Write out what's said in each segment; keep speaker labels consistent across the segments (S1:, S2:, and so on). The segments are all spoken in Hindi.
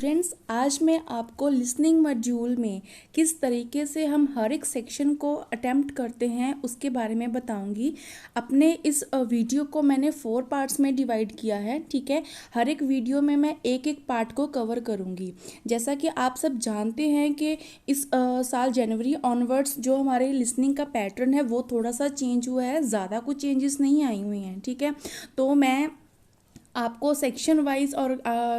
S1: स्टूडेंट्स, आज मैं आपको लिसनिंग मॉड्यूल में किस तरीके से हम हर एक सेक्शन को अटेम्प्ट करते हैं उसके बारे में बताऊंगी। अपने इस वीडियो को मैंने 4 पार्ट्स में डिवाइड किया है। ठीक है, हर एक वीडियो में मैं एक एक पार्ट को कवर करूंगी। जैसा कि आप सब जानते हैं कि इस साल जनवरी ऑनवर्ड्स जो हमारे लिसनिंग का पैटर्न है वो थोड़ा सा चेंज हुआ है, ज़्यादा कुछ चेंजेस नहीं आई हुई हैं। ठीक है, तो मैं आपको सेक्शन वाइज और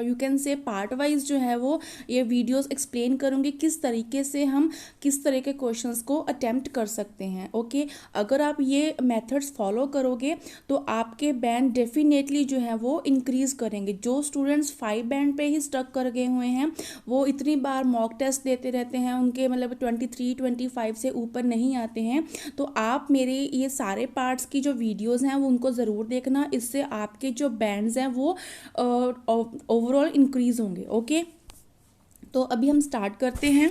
S1: you can say part wise जो है वो ये वीडियोस एक्सप्लेन करूँगी किस तरीके से हम किस तरह के क्वेश्चंस को अटेम्प्ट कर सकते हैं। ओके, अगर आप ये मेथड्स फॉलो करोगे तो आपके बैंड डेफिनेटली जो है वो इंक्रीज करेंगे। जो स्टूडेंट्स 5 बैंड पे ही स्टक कर गए हुए हैं वो इतनी बार मॉक टेस्ट देते रहते हैं, उनके मतलब 23-25 से ऊपर नहीं आते हैं। तो आप मेरे ये सारे पार्ट्स की जो वीडियोस हैं वो उनको ज़रूर देखना, इससे आपके जो बैंड्स हैं वो ओवरऑल इंक्रीज होंगे। ओके, तो अभी हम स्टार्ट करते हैं।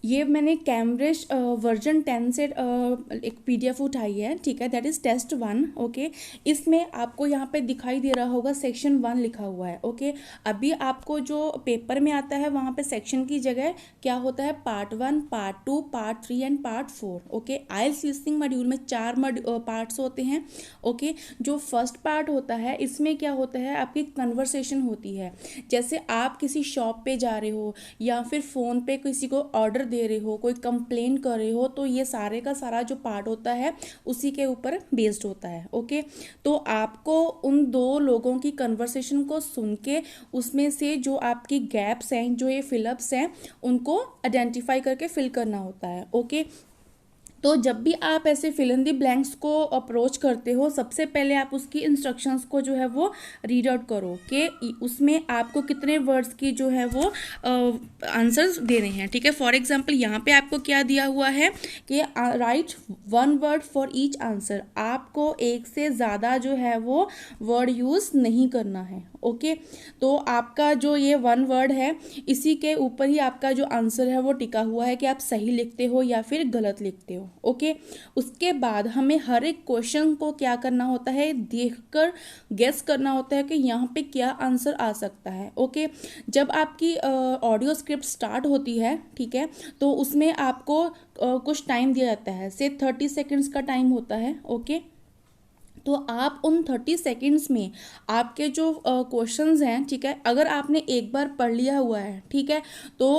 S1: ये मैंने कैम्ब्रिज वर्जन 10 से एक PDF उठाई है। ठीक है, दैट इज़ टेस्ट 1। ओके, इसमें आपको यहाँ पे दिखाई दे रहा होगा सेक्शन 1 लिखा हुआ है। ओके, अभी आपको जो पेपर में आता है वहाँ पे सेक्शन की जगह क्या होता है, part 1, part 2, part 3 and part 4। Okay, IELTS listening module में 4 पार्ट्स होते हैं। ओके, जो फर्स्ट पार्ट होता है इसमें क्या होता है, आपकी कन्वर्सेशन होती है। जैसे आप किसी शॉप पे जा रहे हो या फिर फ़ोन पे किसी को ऑर्डर दे रहे हो, कोई कंप्लेन कर रहे हो, तो ये सारे का सारा जो पार्ट होता है उसी के ऊपर बेस्ड होता है। ओके, तो आपको उन दो लोगों की कन्वर्सेशन को सुन के उसमें से जो आपकी गैप्स हैं, जो ये फिलअप्स हैं, उनको आइडेंटिफाई करके फिल करना होता है। ओके, तो जब भी आप ऐसे फिल इन द ब्लैंक्स को अप्रोच करते हो, सबसे पहले आप उसकी इंस्ट्रक्शंस को जो है वो रीड आउट करो कि उसमें आपको कितने वर्ड्स की जो है वो आंसर्स देने हैं। ठीक है, फॉर एग्जांपल यहाँ पे आपको क्या दिया हुआ है कि right 1 word for each answer. आपको एक से ज़्यादा जो है वो वर्ड यूज़ नहीं करना है। ओके, तो आपका जो ये 1 वर्ड है इसी के ऊपर ही आपका जो आंसर है वो टिका हुआ है कि आप सही लिखते हो या फिर गलत लिखते हो। ओके, उसके बाद हमें हर एक क्वेश्चन को क्या करना होता है, देखकर गेस करना होता है कि यहाँ पे क्या आंसर आ सकता है। ओके, जब आपकी ऑडियो स्क्रिप्ट स्टार्ट होती है, ठीक है, तो उसमें आपको कुछ टाइम दिया जाता है, से 30 सेकेंड्स का टाइम होता है। ओके, तो आप उन 30 सेकेंड्स में आपके जो क्वेश्चंस हैं, ठीक है, अगर आपने एक बार पढ़ लिया हुआ है, ठीक है, तो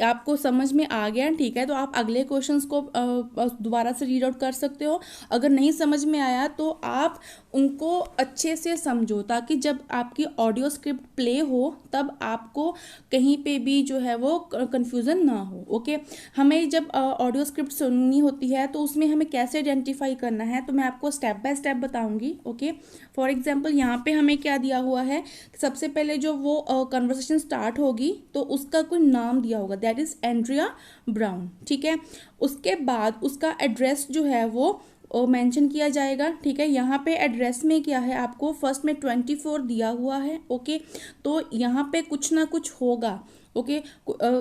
S1: आपको समझ में आ गया, ठीक है, तो आप अगले क्वेश्चंस को दोबारा से रीड आउट कर सकते हो। अगर नहीं समझ में आया तो आप उनको अच्छे से समझो, ताकि जब आपकी ऑडियो स्क्रिप्ट प्ले हो तब आपको कहीं पे भी जो है वो कन्फ्यूज़न ना हो। ओके, हमें जब ऑडियो स्क्रिप्ट सुननी होती है तो उसमें हमें कैसे आइडेंटिफाई करना है, तो मैं आपको स्टेप बाय स्टेप बताऊंगी। ओके, फॉर एग्जांपल यहाँ पे हमें क्या दिया हुआ है, सबसे पहले जो वो कन्वर्सेशन स्टार्ट होगी तो उसका कोई नाम दिया होगा, दैट इज़ एंड्रिया ब्राउन। ठीक है, उसके बाद उसका एड्रेस जो है वो मेंशन किया जाएगा। ठीक है, यहाँ पे एड्रेस में क्या है, आपको फर्स्ट में 24 दिया हुआ है। ओके, तो यहाँ पे कुछ ना कुछ होगा। ओके,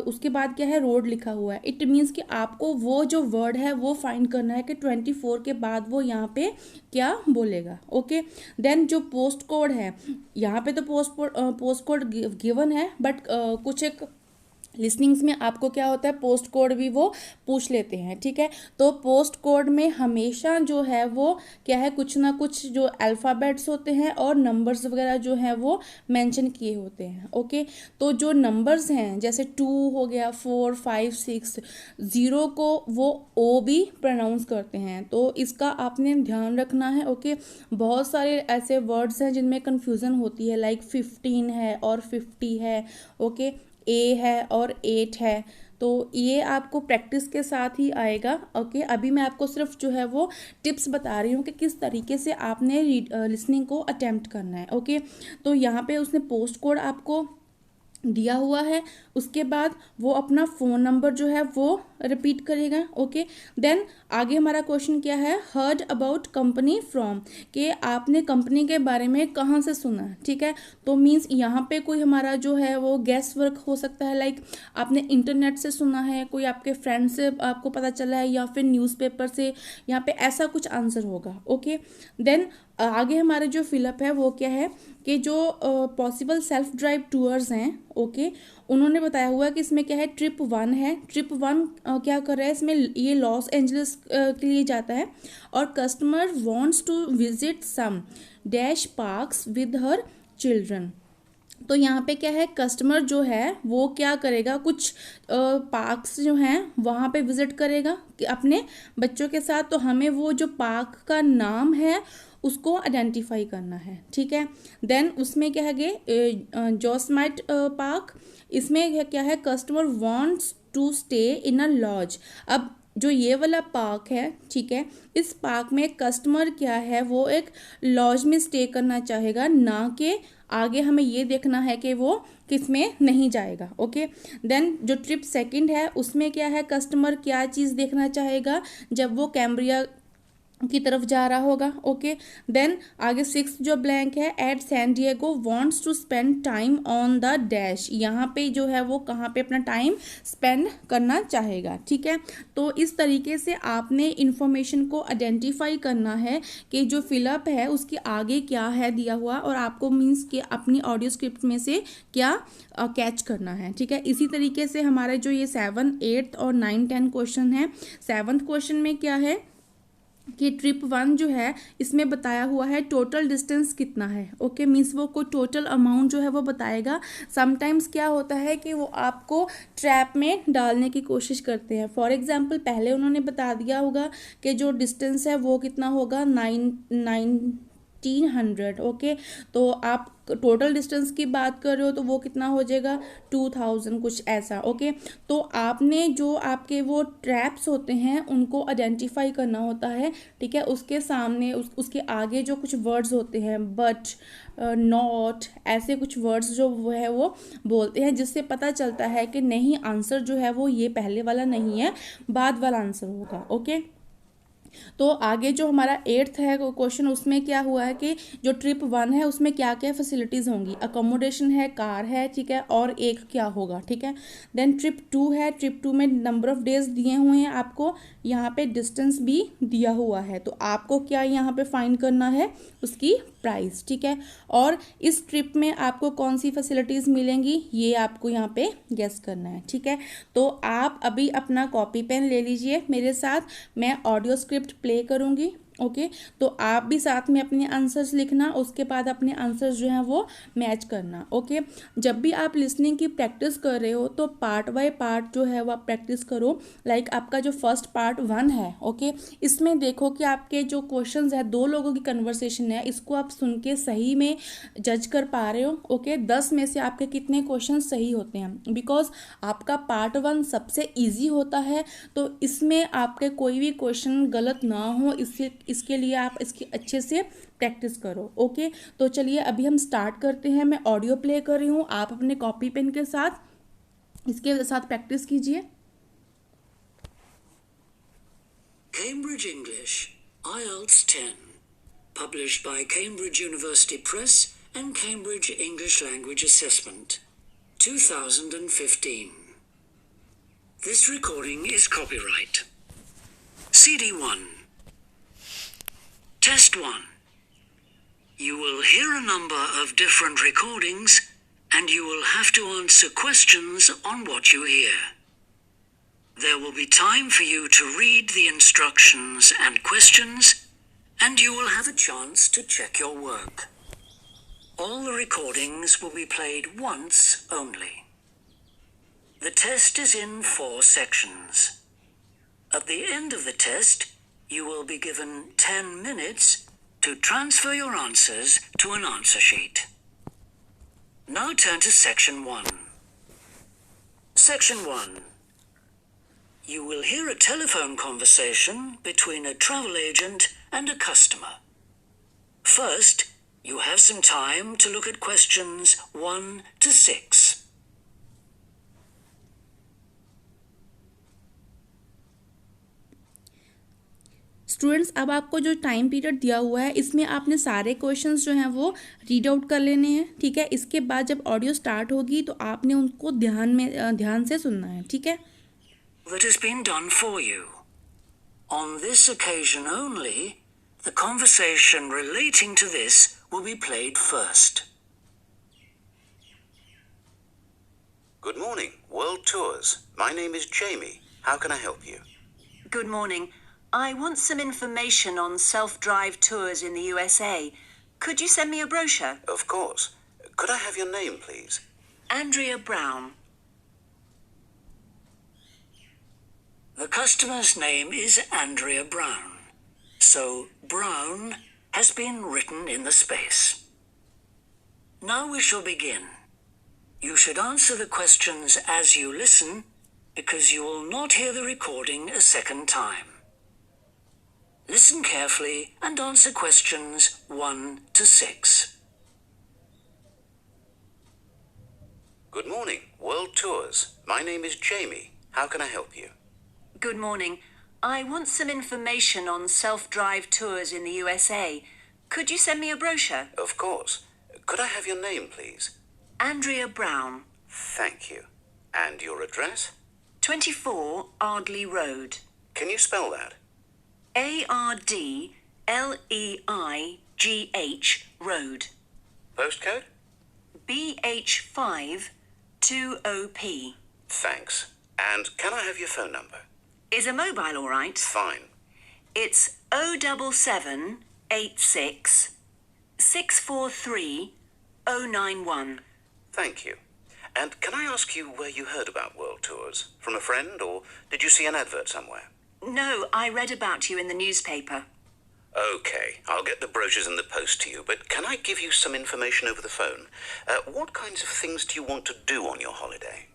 S1: उसके बाद क्या है, रोड लिखा हुआ है। इट मीन्स कि आपको वो जो वर्ड है वो फाइंड करना है कि 24 के बाद वो यहाँ पे क्या बोलेगा। ओके, देन जो पोस्ट कोड है, यहाँ पे तो पोस्ट कोड गिवन है, बट कुछ एक लिसनिंग्स में आपको क्या होता है, पोस्ट कोड भी वो पूछ लेते हैं। ठीक है, तो पोस्ट कोड में हमेशा जो है वो क्या है, कुछ ना कुछ जो अल्फ़ाबेट्स होते हैं और नंबर्स वगैरह जो है वो मेंशन किए होते हैं। ओके, तो जो नंबर्स हैं जैसे 2 हो गया, 4, 5, 6, 0 को वो ओ भी प्रोनाउंस करते हैं, तो इसका आपने ध्यान रखना है। ओके, बहुत सारे ऐसे वर्ड्स हैं जिनमें कन्फ्यूज़न होती है, लाइक 15 है और 50 है। ओके, ए है और 8 है, तो ये आपको प्रैक्टिस के साथ ही आएगा। ओके, अभी मैं आपको सिर्फ जो है वो टिप्स बता रही हूँ कि किस तरीके से आपने लिसनिंग को अटेम्प्ट करना है। ओके, तो यहाँ पे उसने पोस्ट कोड आपको दिया हुआ है। उसके बाद वो अपना फ़ोन नंबर जो है वो रिपीट करेगा। ओके, देन आगे हमारा क्वेश्चन क्या है, हर्ड अबाउट कंपनी फ्रॉम, कि आपने कंपनी के बारे में कहाँ से सुना। ठीक है, तो मीन्स यहाँ पे कोई हमारा जो है वो गैस वर्क हो सकता है, लाइक आपने इंटरनेट से सुना है, कोई आपके फ्रेंड से आपको पता चला है, या फिर न्यूज़पेपर से, यहाँ पे ऐसा कुछ आंसर होगा। ओके, देन आगे हमारे जो फिलअप है वो क्या है कि जो पॉसिबल सेल्फ ड्राइव टूर्स हैं, ओके, उन्होंने बताया हुआ है कि इसमें क्या है, ट्रिप 1 है। ट्रिप 1 क्या कर रहा है, इसमें ये लॉस एंजलिस के लिए जाता है, और customer wants to visit some dash parks with her children. तो यहाँ पे क्या है, कस्टमर जो है वो क्या करेगा, कुछ पार्क्स जो हैं वहाँ पे विजिट करेगा कि अपने बच्चों के साथ। तो हमें वो जो पार्क का नाम है उसको आइडेंटिफाई करना है। ठीक है, देन उसमें क्या है, जोसमाइट पार्क, इसमें क्या है, customer wants to stay in a lodge. अब जो ये वाला पार्क है, ठीक है, इस पार्क में कस्टमर क्या है, वो एक लॉज में स्टे करना चाहेगा, ना कि आगे हमें ये देखना है कि वो किस में नहीं जाएगा। ओके, देन जो ट्रिप सेकंड है उसमें क्या है, कस्टमर क्या चीज़ देखना चाहेगा जब वो कैम्ब्रिया की तरफ जा रहा होगा। ओके, देन आगे 6 जो ब्लैंक है, at San Diego wants to spend time on the dash, यहाँ पे जो है वो कहाँ पे अपना टाइम स्पेंड करना चाहेगा। ठीक है, तो इस तरीके से आपने इंफॉर्मेशन को आइडेंटिफाई करना है कि जो फिलअप है उसके आगे क्या है दिया हुआ, और आपको मीन्स कि अपनी ऑडियो स्क्रिप्ट में से क्या कैच करना है। ठीक है, इसी तरीके से हमारे जो ये 7, 8 और 9, 10 क्वेश्चन है, 7th क्वेश्चन में क्या है कि ट्रिप 1 जो है इसमें बताया हुआ है टोटल डिस्टेंस कितना है। ओके, मीन्स वो कोई टोटल अमाउंट जो है वो बताएगा। समटाइम्स क्या होता है कि वो आपको ट्रैप में डालने की कोशिश करते हैं। फॉर एग्जांपल पहले उन्होंने बता दिया होगा कि जो डिस्टेंस है वो कितना होगा, 1900। ओके, तो आप टोटल डिस्टेंस की बात कर रहे हो तो वो कितना हो जाएगा, 2000 कुछ ऐसा। ओके, तो आपने जो आपके वो ट्रैप्स होते हैं उनको आइडेंटिफाई करना होता है। ठीक है, उसके सामने उसके आगे जो कुछ वर्ड्स होते हैं, बट, नॉट, ऐसे कुछ वर्ड्स जो वो है वो बोलते हैं, जिससे पता चलता है कि नहीं, आंसर जो है वो ये पहले वाला नहीं है, बाद वाला आंसर होगा। ओके, तो आगे जो हमारा 8th है क्वेश्चन, उसमें क्या हुआ है कि जो ट्रिप 1 है उसमें क्या क्या फैसिलिटीज़ होंगी, अकोमोडेशन है, कार है, ठीक है, और एक क्या होगा। ठीक है, देन ट्रिप 2 है, ट्रिप 2 में नंबर ऑफ डेज दिए हुए हैं आपको, यहाँ पे डिस्टेंस भी दिया हुआ है, तो आपको क्या यहाँ पे फाइंड करना है, उसकी प्राइस। ठीक है, और इस ट्रिप में आपको कौन सी फैसिलिटीज़ मिलेंगी ये आपको यहाँ पे गेस करना है। ठीक है, तो आप अभी अपना कॉपी पेन ले लीजिए मेरे साथ, मैं ऑडियो स्क्रिप्ट प्ले करूँगी। ओके, तो आप भी साथ में अपने आंसर्स लिखना, उसके बाद अपने आंसर्स जो हैं वो मैच करना। ओके, जब भी आप लिसनिंग की प्रैक्टिस कर रहे हो तो पार्ट बाय पार्ट जो है वो आप प्रैक्टिस करो। लाइक आपका जो फर्स्ट पार्ट 1 है, ओके, इसमें देखो कि आपके जो क्वेश्चंस है, 2 लोगों की कन्वर्सेशन है, इसको आप सुन के सही में जज कर पा रहे हो। ओके, 10 में से आपके कितने क्वेश्चन सही होते हैं, बिकॉज आपका पार्ट 1 सबसे ईजी होता है, तो इसमें आपके कोई भी क्वेश्चन गलत ना हो, इसके लिए आप इसकी अच्छे से प्रैक्टिस करो। ओके, तो चलिए अभी हम स्टार्ट करते हैं। मैं ऑडियो प्ले कर रही हूँ, आप अपने कॉपी पेन के साथ इसके साथ प्रैक्टिस कीजिए।
S2: Cambridge English, IELTS 10, published by Cambridge University Press and Cambridge English Language Assessment, 2015. This recording is copyright. CD 1. Test 1. You will hear a number of different recordings and you will have to answer questions on what you hear. There will be time for you to read the instructions and questions, and you will have a chance to check your work. All the recordings will be played once only. The test is in 4 sections. At the end of the test, you will be given 10 minutes to transfer your answers to an answer sheet. Now turn to Section 1. Section 1. You will hear a telephone conversation between a travel agent and a customer. First, you have some time to look at questions 1 to 6.
S1: Students अब आपको जो टाइम पीरियड दिया हुआ है इसमें आपने सारे क्वेश्चंस जो हैं वो रीड आउट कर लेने हैं, ठीक है। इसके बाद जब ऑडियो स्टार्ट होगी तो आपने उनको ध्यान से सुनना है, ठीक है।
S2: That has been done for you. On this occasion only, the conversation relating to this will be played first.
S3: Good morning, World Tours. My name is Jamie. How can I help you?
S2: Good morning. I want some information on self-drive tours in the USA. Could you send me a brochure?
S3: Of course. Could I have your name, please?
S2: Andrea Brown. The customer's name is Andrea Brown. So Brown has been written in the space. Now we shall begin. You should answer the questions as you listen, because you will not hear the recording a second time. Listen carefully and answer questions 1 to 6.
S3: Good morning, World Tours. My name is Jamie. How can I help you?
S2: Good morning. I want some information on self-drive tours in the USA. Could you send me a brochure?
S3: Of course. Could I have your name, please?
S2: Andrea Brown.
S3: Thank you. And your address?
S2: 24 Ardley Road.
S3: Can you spell that?
S2: ArdLeigh Road.
S3: Postcode?
S2: BH5 2OP.
S3: Thanks. And can I have your phone number?
S2: Is a mobile all right?
S3: Fine.
S2: It's 07786 643 091.
S3: Thank you. And can I ask you where you heard about World Tours? From a friend, or did you see an advert somewhere?
S2: No, I read about you in the newspaper.
S3: Okay, I'll get the brochures in the post to you, but can I give you some information over the phone? What kinds of things do you want to do on your holiday?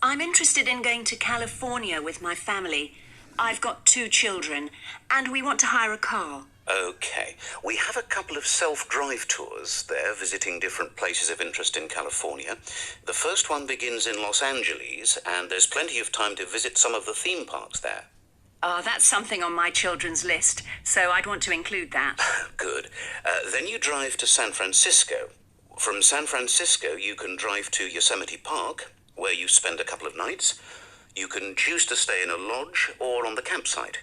S2: I'm interested in going to California with my family. I've got 2 children, and we want to hire a car.
S3: Okay, we have a couple of self-drive tours there, visiting different places of interest in California. The first one begins in Los Angeles, and there's plenty of time to visit some of the theme parks there.
S2: Oh, that's something on my children's list, so I'd want to include that.
S3: Good. Then you drive to San Francisco. From San Francisco, you can drive to Yosemite Park, where you spend a couple of nights. You can choose to stay in a lodge or on the campsite.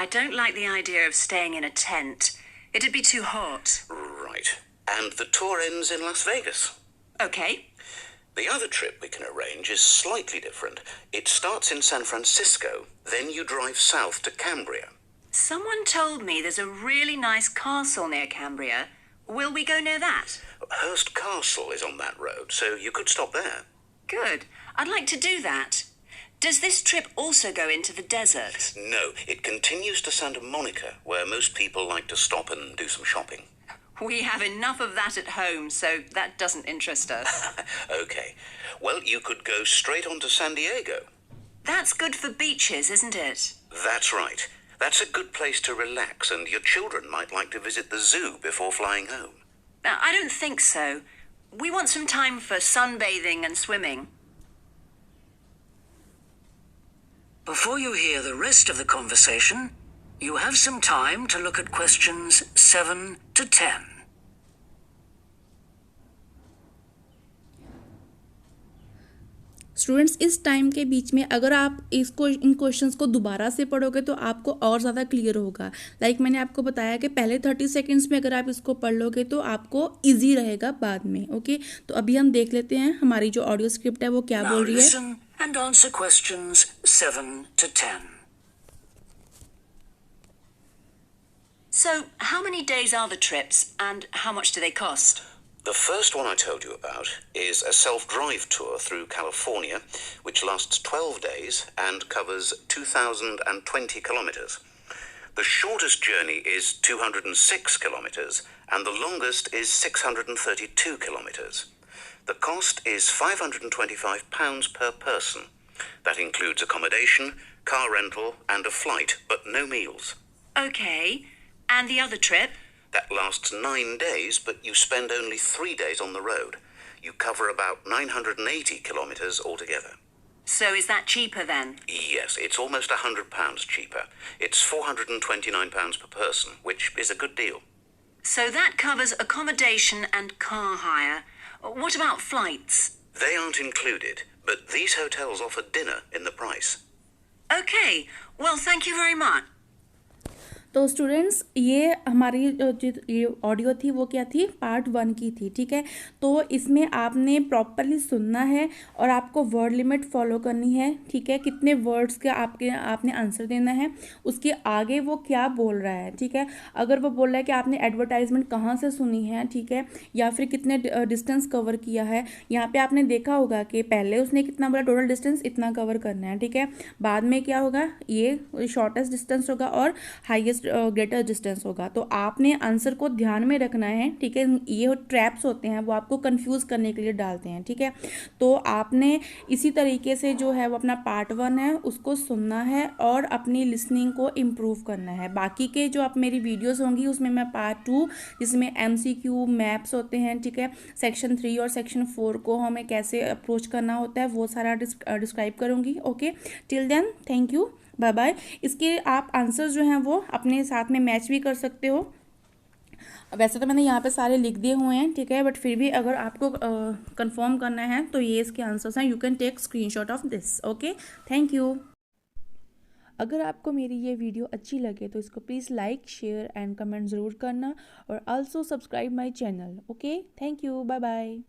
S2: I don't like the idea of staying in a tent. It'd be too hot.
S3: Right. And the tour ends in Las Vegas.
S2: Okay.
S3: The other trip we can arrange is slightly different. It starts in San Francisco, then you drive south to Cambria.
S2: Someone told me there's a really nice castle near Cambria. Will we go near that?
S3: Hearst Castle is on that road, so you could stop there.
S2: Good. I'd like to do that. Does this trip also go into the desert?
S3: No, it continues to Santa Monica, where most people like to stop and do some shopping.
S2: We have enough of that at home, so that doesn't interest us.
S3: Okay. Well, you could go straight on to San Diego.
S2: That's good for beaches, isn't it?
S3: That's right. That's a good place to relax, and your children might like to visit the zoo before flying home.
S2: I don't think so. We want some time for sunbathing and swimming. Before you hear the rest of the conversation, you have some time to look at questions 7 to 10.
S1: Students इस टाइम के बीच में अगर आप इन क्वेश्चंस को दोबारा से पढ़ोगे तो आपको और ज़्यादा क्लियर होगा। मैंने आपको बताया कि पहले 30 सेकंड्स में अगर आप इसको पढ़ लोगे तो आपको इजी रहेगा बाद में। ओके, तो अभी हम देख लेते हैं हमारी जो ऑडियो स्क्रिप्ट है वो क्या बोल रही है।
S2: Listen and answer questions 7 to 10. So, how many days are the trips and how much do they cost?
S3: The first one I told you about is a self-drive tour through California, which lasts 12 days and covers 2,020 kilometers. The shortest journey is 206 kilometers, and the longest is 632 kilometers. The cost is £525 per person. That includes accommodation, car rental, and a flight, but no meals.
S2: Okay, and the other trip?
S3: That lasts 9 days, but you spend only 3 days on the road. You cover about 980 kilometers altogether.
S2: So is that cheaper then?
S3: Yes, it's almost £100 cheaper. It's £429 per person, which is a good deal.
S2: So that covers accommodation and car hire. What about flights?
S3: They aren't included, but these hotels offer dinner in the price.
S2: Okay, well, thank you very much.
S1: तो स्टूडेंट्स ये हमारी जो ये ऑडियो थी वो क्या थी, पार्ट 1 की थी, ठीक है। तो इसमें आपने प्रॉपरली सुनना है और आपको वर्ड लिमिट फॉलो करनी है, ठीक है। कितने वर्ड्स के आपने आंसर देना है, उसके आगे वो क्या बोल रहा है, ठीक है। अगर वो बोल रहा है कि आपने एडवर्टाइजमेंट कहाँ से सुनी है, ठीक है, या फिर कितने डिस्टेंस कवर किया है, यहाँ पे आपने देखा होगा कि पहले उसने कितना बोला, टोटल डिस्टेंस इतना कवर करना है, ठीक है। बाद में क्या होगा, ये शॉर्टेस्ट डिस्टेंस होगा और हाईएस्ट ग्रेटर डिस्टेंस होगा। तो आपने आंसर को ध्यान में रखना है, ठीक है। ये ट्रैप्स होते हैं, वो आपको कंफ्यूज करने के लिए डालते हैं, ठीक है। तो आपने इसी तरीके से जो है वो अपना पार्ट 1 है उसको सुनना है और अपनी लिसनिंग को इम्प्रूव करना है। बाकी के जो आप मेरी वीडियोस होंगी उसमें मैं पार्ट 2 जिसमें MCQ मैप्स होते हैं, ठीक है, सेक्शन 3 और सेक्शन 4 को हमें कैसे अप्रोच करना होता है वो सारा डिस्क्राइब करूँगी। Okay, till then thank you, bye bye. इसके आप आंसर जो हैं वो अपने साथ में मैच भी कर सकते हो। वैसे तो मैंने यहाँ पे सारे लिख दिए हुए हैं, ठीक है, बट फिर भी अगर आपको कंफर्म करना है तो ये इसके आंसर्स हैं। You can take screenshot of this. Okay, thank you. अगर आपको मेरी ये वीडियो अच्छी लगे तो इसको please like, share and comment ज़रूर करना और also subscribe my channel. Okay, thank you, bye bye.